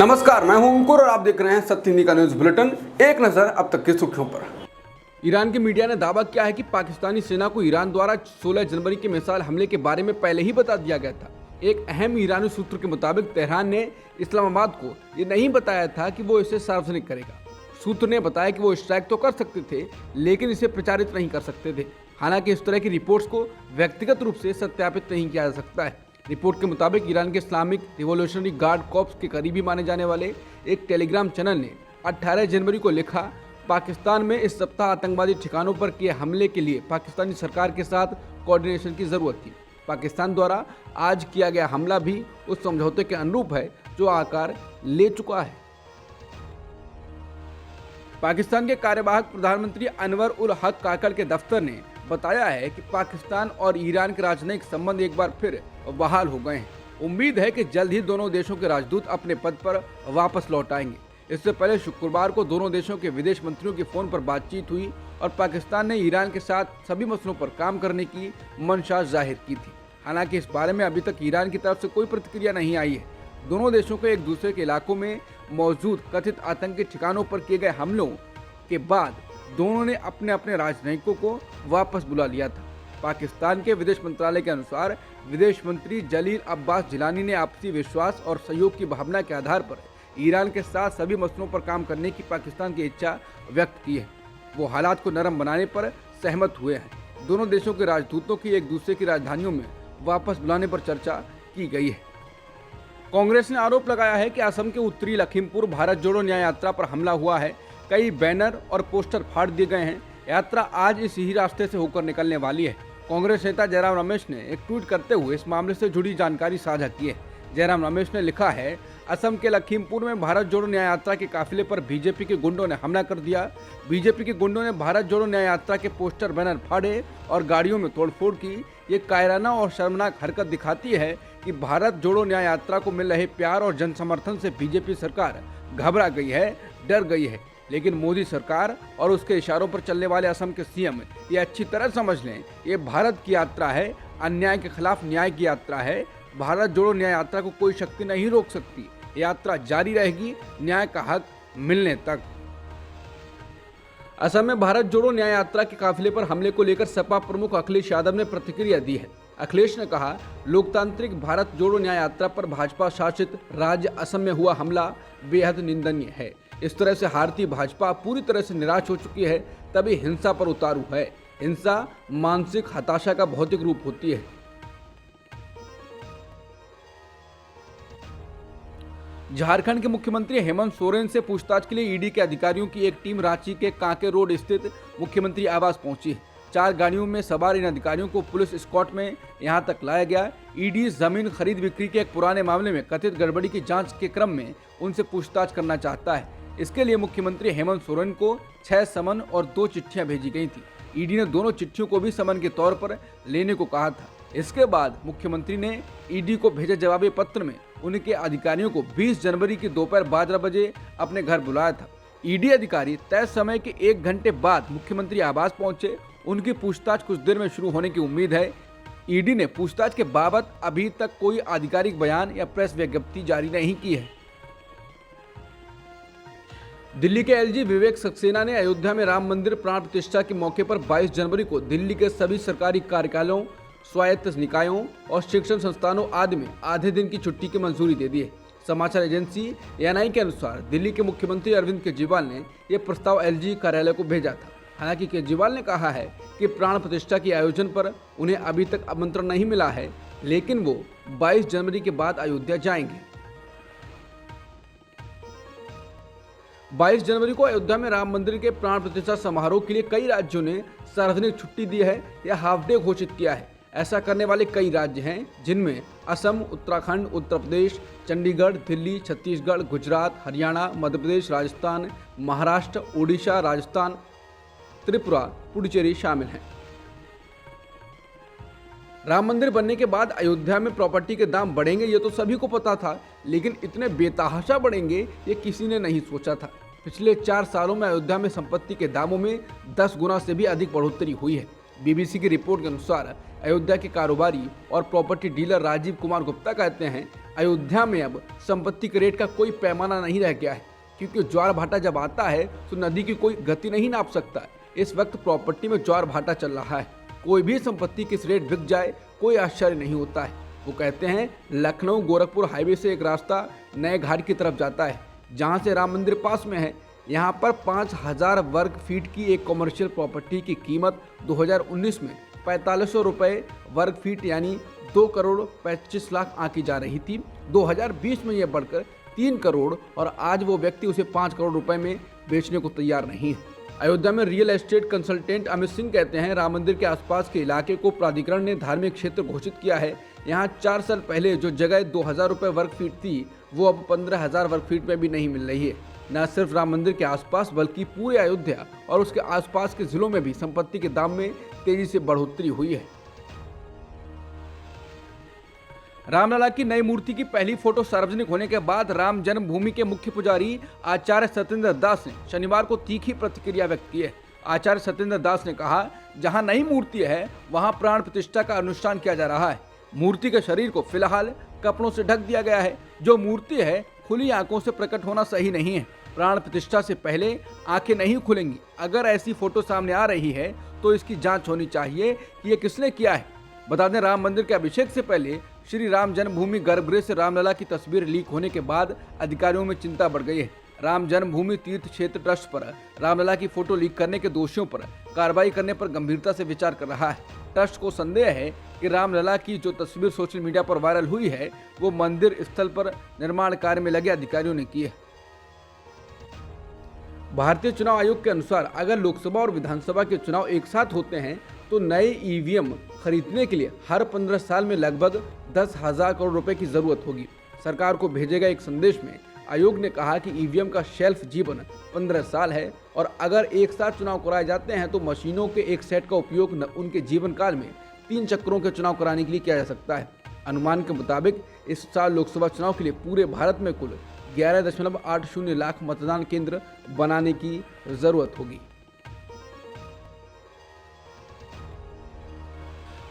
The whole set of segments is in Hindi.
नमस्कार, मैं हूं अंकुर और आप देख रहे हैं सत्य हिंदी का न्यूज बुलेटिन। एक नजर अब तक की सुर्खियों पर। ईरान के मीडिया ने दावा किया है कि पाकिस्तानी सेना को ईरान द्वारा 16 जनवरी के मिसाइल हमले के बारे में पहले ही बता दिया गया था। एक अहम ईरानी सूत्र के मुताबिक तेहरान ने इस्लामाबाद को ये नहीं बताया था कि वो इसे सार्वजनिक करेगा। सूत्र ने बताया कि वो स्ट्राइक तो कर सकते थे, लेकिन इसे प्रचारित नहीं कर सकते थे। हालांकि इस तरह की रिपोर्ट्स को व्यक्तिगत रूप से सत्यापित नहीं किया जा सकता है। रिपोर्ट के मुताबिक ईरान के इस्लामिक रिवॉल्यूशनरी गार्ड कॉर्प्स के करीबी माने जाने वाले एक टेलीग्राम चैनल ने 18 जनवरी को लिखा, पाकिस्तान में इस सप्ताह आतंकवादी ठिकानों पर किए हमले के लिए पाकिस्तानी सरकार के साथ कोऑर्डिनेशन की जरूरत थी। पाकिस्तान द्वारा आज किया गया हमला भी उस समझौते के अनुरूप है जो आकार ले चुका है। पाकिस्तान के कार्यवाहक प्रधानमंत्री अनवर उल हक काकड़ के दफ्तर ने बताया है कि पाकिस्तान और ईरान के राजनयिक संबंध एक बार फिर बहाल हो गए हैं। उम्मीद है कि जल्द ही दोनों देशों के राजदूत अपने पद पर वापस लौट आएंगे। इससे पहले शुक्रवार को दोनों देशों के विदेश मंत्रियों की फोन पर बातचीत हुई और पाकिस्तान ने ईरान के साथ सभी मसलों पर काम करने की मंशा जाहिर की थी। हालांकि इस बारे में अभी तक ईरान की तरफ से कोई प्रतिक्रिया नहीं आई है। दोनों देशों को एक दूसरे के इलाकों में मौजूद कथित आतंकी ठिकानों पर किए गए हमलों के बाद दोनों ने अपने अपने राजनयिकों को वापस बुला लिया था। पाकिस्तान के विदेश मंत्रालय के अनुसार विदेश मंत्री जलील अब्बास जिलानी ने आपसी विश्वास और सहयोग की भावना के आधार पर ईरान के साथ सभी मसलों पर काम करने की पाकिस्तान की इच्छा व्यक्त की है। वो हालात को नरम बनाने पर सहमत हुए हैं। दोनों देशों के राजदूतों की एक दूसरे की राजधानियों में वापस बुलाने पर चर्चा की गई है। कांग्रेस ने आरोप लगाया है कि असम के उत्तरी लखीमपुर भारत जोड़ो न्याय यात्रा पर हमला हुआ है। कई बैनर और पोस्टर फाड़ दिए गए हैं। यात्रा आज इस ही रास्ते से होकर निकलने वाली है। कांग्रेस नेता जयराम रमेश ने एक ट्वीट करते हुए इस मामले से जुड़ी जानकारी साझा की है। जयराम रमेश ने लिखा है, असम के लखीमपुर में भारत जोड़ो न्याय यात्रा के काफिले पर बीजेपी के गुंडों ने हमला कर दिया। बीजेपी के गुंडों ने भारत जोड़ो न्याय यात्रा के पोस्टर बैनर फाड़े और गाड़ियों में तोड़फोड़ की। ये कायराना और शर्मनाक हरकत दिखाती है कि भारत जोड़ो न्याय यात्रा को मिल रहे प्यार और जन समर्थन से बीजेपी सरकार घबरा गई है, डर गई है। लेकिन मोदी सरकार और उसके इशारों पर चलने वाले असम के सीएम ये अच्छी तरह समझ लें, ये भारत की यात्रा है, अन्याय के खिलाफ न्याय की यात्रा है। भारत जोड़ो न्याय यात्रा को कोई शक्ति नहीं रोक सकती। यात्रा जारी रहेगी न्याय का हक मिलने तक। असम में भारत जोड़ो न्याय यात्रा के काफिले पर हमले को लेकर सपा प्रमुख अखिलेश यादव ने प्रतिक्रिया दी है। अखिलेश ने कहा, लोकतांत्रिक भारत जोड़ो न्याय यात्रा पर भाजपा शासित राज्य असम में हुआ हमला बेहद निंदनीय है। इस तरह से हारती भाजपा पूरी तरह से निराश हो चुकी है, तभी हिंसा पर उतारू है। हिंसा मानसिक हताशा का भौतिक रूप होती है। झारखंड के मुख्यमंत्री हेमंत सोरेन से पूछताछ के लिए ईडी के अधिकारियों की एक टीम रांची के कांके रोड स्थित मुख्यमंत्री आवास पहुंची है। 4 गाड़ियों में सवार इन अधिकारियों को पुलिस एस्कॉर्ट में यहां तक लाया गया। ईडी जमीन खरीद बिक्री के एक पुराने मामले में कथित गड़बड़ी की जांच के क्रम में उनसे पूछताछ करना चाहता है। इसके लिए मुख्यमंत्री हेमंत सोरेन को 6 समन और 2 चिट्ठियां भेजी गई थी। ईडी ने दोनों चिट्ठियों को भी समन के तौर पर लेने को कहा था। इसके बाद मुख्यमंत्री ने ईडी को भेजे जवाबी पत्र में उनके अधिकारियों को 20 जनवरी की दोपहर 12 बजे अपने घर बुलाया था। ईडी अधिकारी तय समय के 1 घंटे बाद मुख्यमंत्री आवास पहुंचे। उनकी पूछताछ कुछ देर में शुरू होने की उम्मीद है। ईडी ने पूछताछ के बाबत अभी तक कोई आधिकारिक बयान या प्रेस विज्ञप्ति जारी नहीं की है। दिल्ली के एलजी विवेक सक्सेना ने अयोध्या में राम मंदिर प्राण प्रतिष्ठा के मौके पर 22 जनवरी को दिल्ली के सभी सरकारी कार्यालयों, स्वायत्त निकायों और शिक्षण संस्थानों आदि में आधे दिन की छुट्टी की मंजूरी दे दी है। समाचार एजेंसी एएनआई के अनुसार दिल्ली के मुख्यमंत्री अरविंद केजरीवाल ने यह प्रस्ताव एलजी कार्यालय को भेजा था। हालांकि केजरीवाल ने कहा है कि प्राण प्रतिष्ठा के आयोजन पर उन्हें अभी तक आमंत्रण नहीं मिला है, लेकिन वो 22 जनवरी के बाद अयोध्या जाएंगे। 22 जनवरी को अयोध्या में राम मंदिर के प्राण प्रतिष्ठा समारोह के लिए कई राज्यों ने सार्वजनिक छुट्टी दी है या हाफ डे घोषित किया है। ऐसा करने वाले कई राज्य हैं, जिनमें असम, उत्तराखंड, उत्तर प्रदेश, चंडीगढ़, दिल्ली, छत्तीसगढ़, गुजरात, हरियाणा, मध्य प्रदेश, राजस्थान, महाराष्ट्र, ओडिशा, राजस्थान, त्रिपुरा, पुडुचेरी शामिल हैं। राम मंदिर बनने के बाद अयोध्या में प्रॉपर्टी के दाम बढ़ेंगे, ये तो सभी को पता था, लेकिन इतने बेतहाशा बढ़ेंगे ये किसी ने नहीं सोचा था। पिछले 4 सालों में अयोध्या में संपत्ति के दामों में 10 गुना से भी अधिक बढ़ोतरी हुई है। बीबीसी की रिपोर्ट के अनुसार अयोध्या के कारोबारी और प्रॉपर्टी डीलर राजीव कुमार गुप्ता कहते हैं, अयोध्या में अब संपत्ति के रेट का कोई पैमाना नहीं रह गया है, क्योंकि ज्वार भाटा जब आता है तो नदी की कोई गति नहीं नाप सकता। इस वक्त प्रॉपर्टी में ज्वार भाटा चल रहा है, कोई भी संपत्ति किस रेट बिक जाए कोई आश्चर्य नहीं होता है। वो कहते हैं, लखनऊ गोरखपुर हाईवे से एक रास्ता नए घाट की तरफ जाता है, जहां से राम मंदिर पास में है। यहाँ पर 5000 वर्ग फीट की एक कमर्शियल प्रॉपर्टी की कीमत 2019 में 4500 रुपये वर्ग फीट यानी 2 करोड़ 25 लाख आंकी जा रही थी। 2020 में यह बढ़कर 3 करोड़ और आज वो व्यक्ति उसे 5 करोड़ रुपए में बेचने को तैयार नहीं है। अयोध्या में real estate consultant Amit Singh कहते हैं, राम मंदिर के आसपास के इलाके को प्राधिकरण ने धार्मिक क्षेत्र घोषित किया है। यहाँ 4 साल पहले जो जगह 2000 रुपये वर्ग फीट थी वो अब 15,000 वर्ग फीट में भी नहीं मिल रही है। न सिर्फ राम मंदिर के आसपास बल्कि पूरे अयोध्या और उसके आसपास के जिलों में भी संपत्ति के दाम में तेजी से बढ़ोतरी हुई है। रामलला की नई मूर्ति की पहली फोटो सार्वजनिक होने के बाद राम जन्मभूमि के मुख्य पुजारी आचार्य सत्येंद्र दास ने शनिवार को तीखी प्रतिक्रिया व्यक्त की है। आचार्य सत्येंद्र दास ने कहा, जहां नई मूर्ति है वहां प्राण प्रतिष्ठा का अनुष्ठान किया जा रहा है। मूर्ति के शरीर को फिलहाल कपड़ों से ढक दिया गया है। जो मूर्ति है खुली आंखों से प्रकट होना सही नहीं है। प्राण प्रतिष्ठा से पहले आंखें नहीं खुलेंगी। अगर ऐसी फोटो सामने आ रही है तो इसकी जांच होनी चाहिए कि ये किसने किया है। बता दें, राम मंदिर के अभिषेक से पहले श्री राम जन्मभूमि गर्भगृह से रामलला की तस्वीर लीक होने के बाद अधिकारियों में चिंता बढ़ गई है। राम जन्मभूमि तीर्थ क्षेत्र ट्रस्ट पर रामलला की फोटो लीक करने के दोषियों पर कार्रवाई करने पर गंभीरता से विचार कर रहा है। ट्रस्ट को संदेह है कि रामलला की जो तस्वीर सोशल मीडिया पर वायरल हुई है वो मंदिर स्थल पर निर्माण कार्य में लगे अधिकारियों ने की है। भारतीय चुनाव आयोग के अनुसार अगर लोकसभा और विधानसभा के चुनाव एक साथ होते हैं तो नए ईवीएम खरीदने के लिए हर 15 साल में लगभग 10,000 करोड़ रुपए की जरूरत होगी। सरकार को भेजे गए एक संदेश में आयोग ने कहा कि ईवीएम का शेल्फ जीवन 15 साल है और अगर एक साथ चुनाव कराए जाते हैं तो मशीनों के एक सेट का उपयोग उनके जीवन काल में 3 चक्रों के चुनाव कराने के लिए किया जा सकता है। अनुमान के मुताबिक इस साल लोकसभा चुनाव के लिए पूरे भारत में कुल 11.80 लाख मतदान केंद्र बनाने की जरूरत होगी।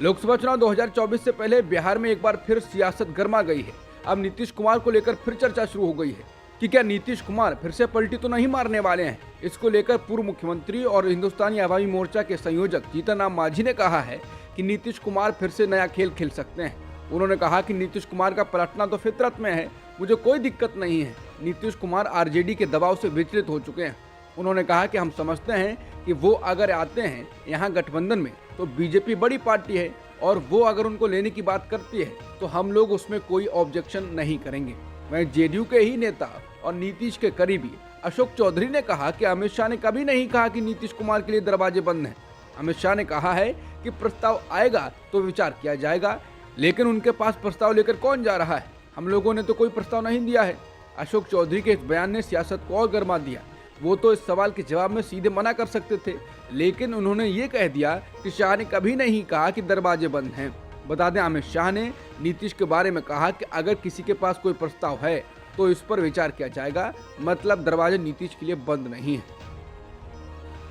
लोकसभा चुनाव 2024 से पहले बिहार में एक बार फिर सियासत गर्मा गई है। अब नीतीश कुमार को लेकर फिर चर्चा शुरू हो गई है कि क्या नीतीश कुमार फिर से पलटी तो नहीं मारने वाले हैं। इसको लेकर पूर्व मुख्यमंत्री और हिंदुस्तानी आवामी मोर्चा के संयोजक जीतन राम मांझी ने कहा है कि नीतीश कुमार फिर से नया खेल खेल सकते हैं। उन्होंने कहा कि नीतीश कुमार का पलटना तो फितरत में है, मुझे कोई दिक्कत नहीं है। नीतीश कुमार आरजेडी के दबाव से विचलित हो चुके हैं। उन्होंने कहा कि हम समझते हैं कि वो अगर आते हैं यहाँ गठबंधन में तो बीजेपी बड़ी पार्टी है और वो अगर उनको लेने की बात करती है तो हम लोग उसमें कोई ऑब्जेक्शन नहीं करेंगे। वहीं जेडीयू के ही नेता और नीतीश के करीबी अशोक चौधरी ने कहा कि अमित शाह ने कभी नहीं कहा कि नीतीश कुमार के लिए दरवाजे बंद हैं। अमित शाह ने कहा है कि प्रस्ताव आएगा तो विचार किया जाएगा, लेकिन उनके पास प्रस्ताव लेकर कौन जा रहा है? हम लोगों ने तो कोई प्रस्ताव नहीं दिया है। अशोक चौधरी के इस बयान ने सियासत को और गर्मा दिया। वो तो इस सवाल के जवाब में सीधे मना कर सकते थे, लेकिन उन्होंने ये कह दिया कि शाह ने कभी नहीं कहा कि दरवाजे बंद हैं। बता दें, अमित शाह ने नीतीश के बारे में कहा कि अगर किसी के पास कोई प्रस्ताव है तो इस पर विचार किया जाएगा, मतलब दरवाजे नीतीश के लिए बंद नहीं है।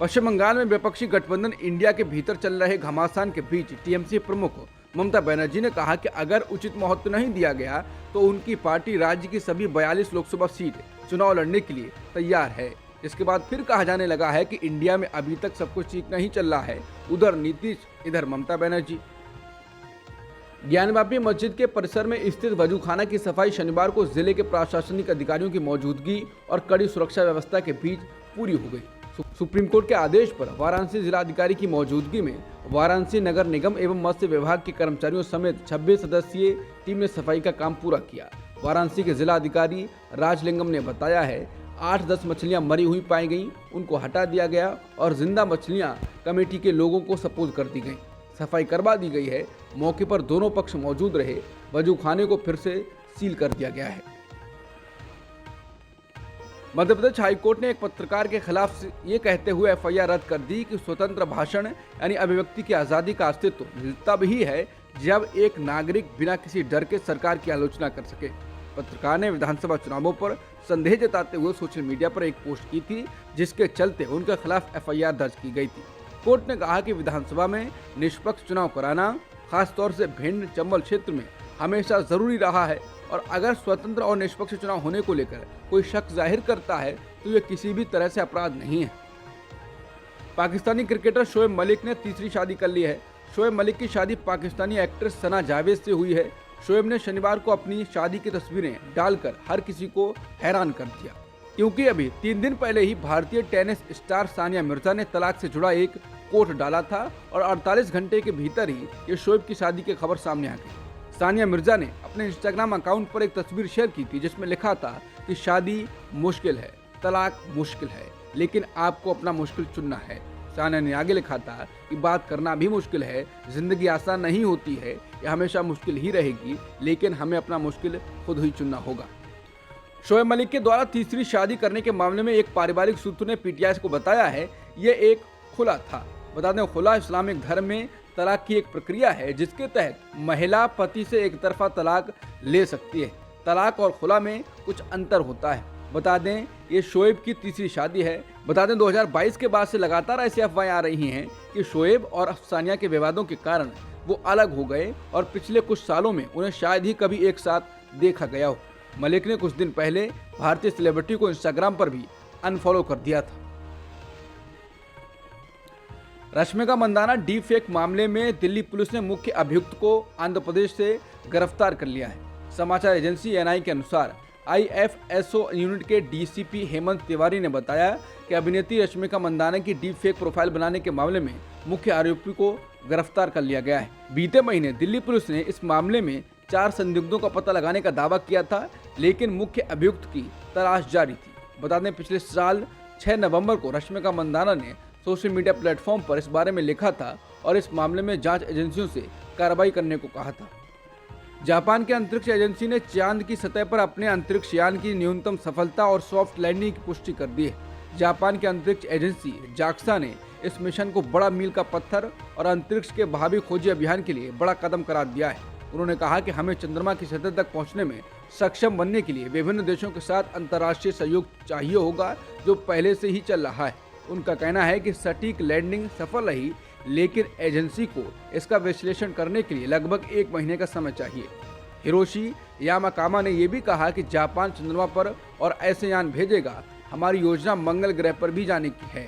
पश्चिम बंगाल में विपक्षी गठबंधन इंडिया के भीतर चल रहे घमासान के बीच टीएमसी प्रमुख ममता बनर्जी ने कहा कि अगर उचित महत्व नहीं दिया गया तो उनकी पार्टी राज्य की सभी 42 लोकसभा सीट चुनाव लड़ने के लिए तैयार है। इसके बाद फिर कहा जाने लगा है कि इंडिया में अभी तक सब कुछ ठीक नहीं चल रहा है, उधर नीतीश इधर ममता बनर्जी। ज्ञानवापी मस्जिद के परिसर में स्थित वजूखाना की सफाई शनिवार को जिले के प्रशासनिक अधिकारियों की मौजूदगी और कड़ी सुरक्षा व्यवस्था के बीच पूरी हो गई। सुप्रीम कोर्ट के आदेश पर वाराणसी जिलाधिकारी की मौजूदगी में वाराणसी नगर निगम एवं मत्स्य विभाग के कर्मचारियों समेत 26 सदस्यीय टीम ने सफाई का काम पूरा किया। वाराणसी के जिलाधिकारी राजलिंगम ने बताया है 8-10 मछलियां मरी हुई पाई गईं, उनको हटा दिया गया और जिंदा मछलियां कमेटी के लोगों को सपोर्ट कर दी गईं। सफाई करवा दी गई है। मौके पर दोनों पक्ष मौजूद रहे। वजूखाने को फिर से सील कर दिया गया है। मध्य प्रदेश हाईकोर्ट ने एक पत्रकार के खिलाफ ये कहते हुए एफआईआर रद्द कर दी कि स्वतंत्र भाषण यानी अभिव्यक्ति की आज़ादी का अस्तित्व तब ही है जब एक नागरिक बिना किसी डर के सरकार की आलोचना कर सके। पत्रकार ने विधानसभा चुनावों पर संदेह जताते हुए सोशल मीडिया पर एक पोस्ट की थी, जिसके चलते उनके खिलाफ एफआईआर दर्ज की गई थी। कोर्ट ने कहा कि विधानसभा में निष्पक्ष चुनाव कराना, खासतौर से भिंड चंबल क्षेत्र में हमेशा जरूरी रहा है और अगर स्वतंत्र और निष्पक्ष चुनाव होने को लेकर कोई शक जाहिर करता है तो यह किसी भी तरह से अपराध नहीं है। पाकिस्तानी क्रिकेटर शोएब मलिक ने तीसरी शादी कर ली है। शोएब मलिक की शादी पाकिस्तानी एक्ट्रेस सना जावेद से हुई है। शोएब ने शनिवार को अपनी शादी की तस्वीरें डालकर हर किसी को हैरान कर दिया, क्योंकि अभी 3 दिन पहले ही भारतीय टेनिस स्टार सानिया मिर्जा ने तलाक से जुड़ा एक कोट डाला था और 48 घंटे के भीतर ही ये शोएब की शादी की खबर सामने आ गई। सानिया मिर्जा ने अपने इंस्टाग्राम अकाउंट पर एक तस्वीर शेयर की थी जिसमें लिखा था कि शादी मुश्किल है, तलाक मुश्किल है, लेकिन आपको अपना मुश्किल चुनना है। सानिया ने आगे लिखा था कि बात करना भी मुश्किल है, जिंदगी आसान नहीं होती है, यह हमेशा मुश्किल ही रहेगी, लेकिन हमें अपना मुश्किल खुद ही चुनना होगा। शोएब मलिक के द्वारा तीसरी शादी करने के मामले में एक पारिवारिक सूत्र ने पीटीआई को बताया है ये एक खुला था। बता दें, खुला इस्लामिक धर्म में तलाक की एक प्रक्रिया है जिसके तहत महिला पति से एक तरफा तलाक ले सकती है। तलाक और खुला में कुछ अंतर होता है। बता दें, ये शोएब की तीसरी शादी है। बता दें, 2022 के बाद से लगातार ऐसी अफवाहें आ रही हैं कि शोएब और सानिया के विवादों के कारण वो अलग हो गए और पिछले कुछ सालों में उन्हें शायद ही कभी एक साथ देखा गया हो। मलिक ने कुछ दिन पहले भारतीय सेलिब्रिटी को इंस्टाग्राम पर भी अनफॉलो कर दिया था। रश्मिका मंदाना डीप फेक मामले में दिल्ली पुलिस ने मुख्य अभियुक्त को आंध्र प्रदेश से गिरफ्तार कर लिया है। समाचार एजेंसी एनआई के अनुसार आईएफएसओ यूनिट के डीसीपी हेमंत तिवारी ने बताया कि अभिनेत्री रश्मिका मंदाना की डीप फेक प्रोफाइल बनाने के मामले में मुख्य आरोपी को गिरफ्तार कर लिया गया है। बीते महीने दिल्ली पुलिस ने इस मामले में 4 संदिग्धों का पता लगाने का दावा किया था, लेकिन मुख्य अभियुक्त की तलाश जारी थी। बता दें, पिछले साल 6 नवंबर को रश्मिका मंदाना ने सोशल मीडिया प्लेटफॉर्म पर इस बारे में लिखा था और इस मामले में जांच एजेंसियों से कार्रवाई करने को कहा था। जापान के अंतरिक्ष एजेंसी ने चांद की सतह पर अपने अंतरिक्ष यान की न्यूनतम सफलता और सॉफ्ट लैंडिंग की पुष्टि कर दी है। जापान की अंतरिक्ष एजेंसी जाक्सा ने इस मिशन को बड़ा मील का पत्थर और अंतरिक्ष के भावी खोजी अभियान के लिए बड़ा कदम करार दिया है। उन्होंने कहा कि हमें चंद्रमा की सतह तक पहुंचने में सक्षम बनने के लिए विभिन्न देशों के साथ अंतर्राष्ट्रीय सहयोग चाहिए होगा, जो पहले से ही चल रहा है। उनका कहना है कि सटीक लैंडिंग सफल रही, लेकिन एजेंसी को इसका विश्लेषण करने के लिए लगभग 1 महीने का समय चाहिए। हिरोशी यामाकामा ने यह भी कहा कि जापान चंद्रमा पर और ऐसे यान भेजेगा। हमारी योजना मंगल ग्रह पर भी जाने की है।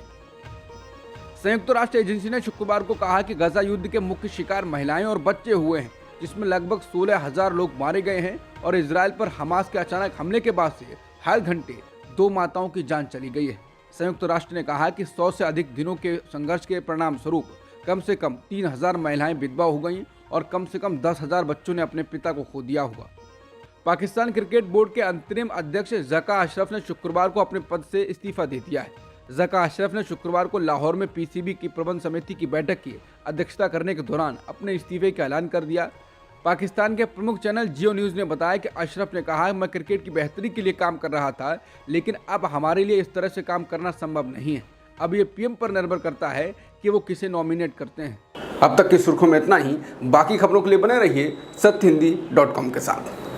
संयुक्त राष्ट्र एजेंसी ने शुक्रवार को कहा कि गजा युद्ध के मुख्य शिकार महिलाएं और बच्चे हुए हैं, जिसमें लगभग 16,000 लोग मारे गए हैं और इजराइल पर हमास के अचानक हमले के बाद से हर घंटे 2 माताओं की जान चली गई है। संयुक्त राष्ट्र ने कहा कि 100 से अधिक दिनों के संघर्ष के परिणाम स्वरूप कम से कम 3,000 महिलाएं विधवा हो गईं और कम से कम 10,000 बच्चों ने अपने पिता को खो दिया होगा। पाकिस्तान क्रिकेट बोर्ड के अंतरिम अध्यक्ष ज़का अशरफ ने शुक्रवार को अपने पद से इस्तीफा दे दिया है। ज़का अशरफ ने शुक्रवार को लाहौर में पीसीबी की प्रबंध समिति की बैठक की अध्यक्षता करने के दौरान अपने इस्तीफे का ऐलान कर दिया। पाकिस्तान के प्रमुख चैनल जियो न्यूज़ ने बताया कि अशरफ ने कहा, मैं क्रिकेट की बेहतरी के लिए काम कर रहा था, लेकिन अब हमारे लिए इस तरह से काम करना संभव नहीं है। अब ये पीएम पर निर्भर करता है कि वो किसे नॉमिनेट करते हैं। अब तक की सुर्खियों में इतना ही। बाकी खबरों के लिए बने रहिए सत्यहिंदी.com के साथ।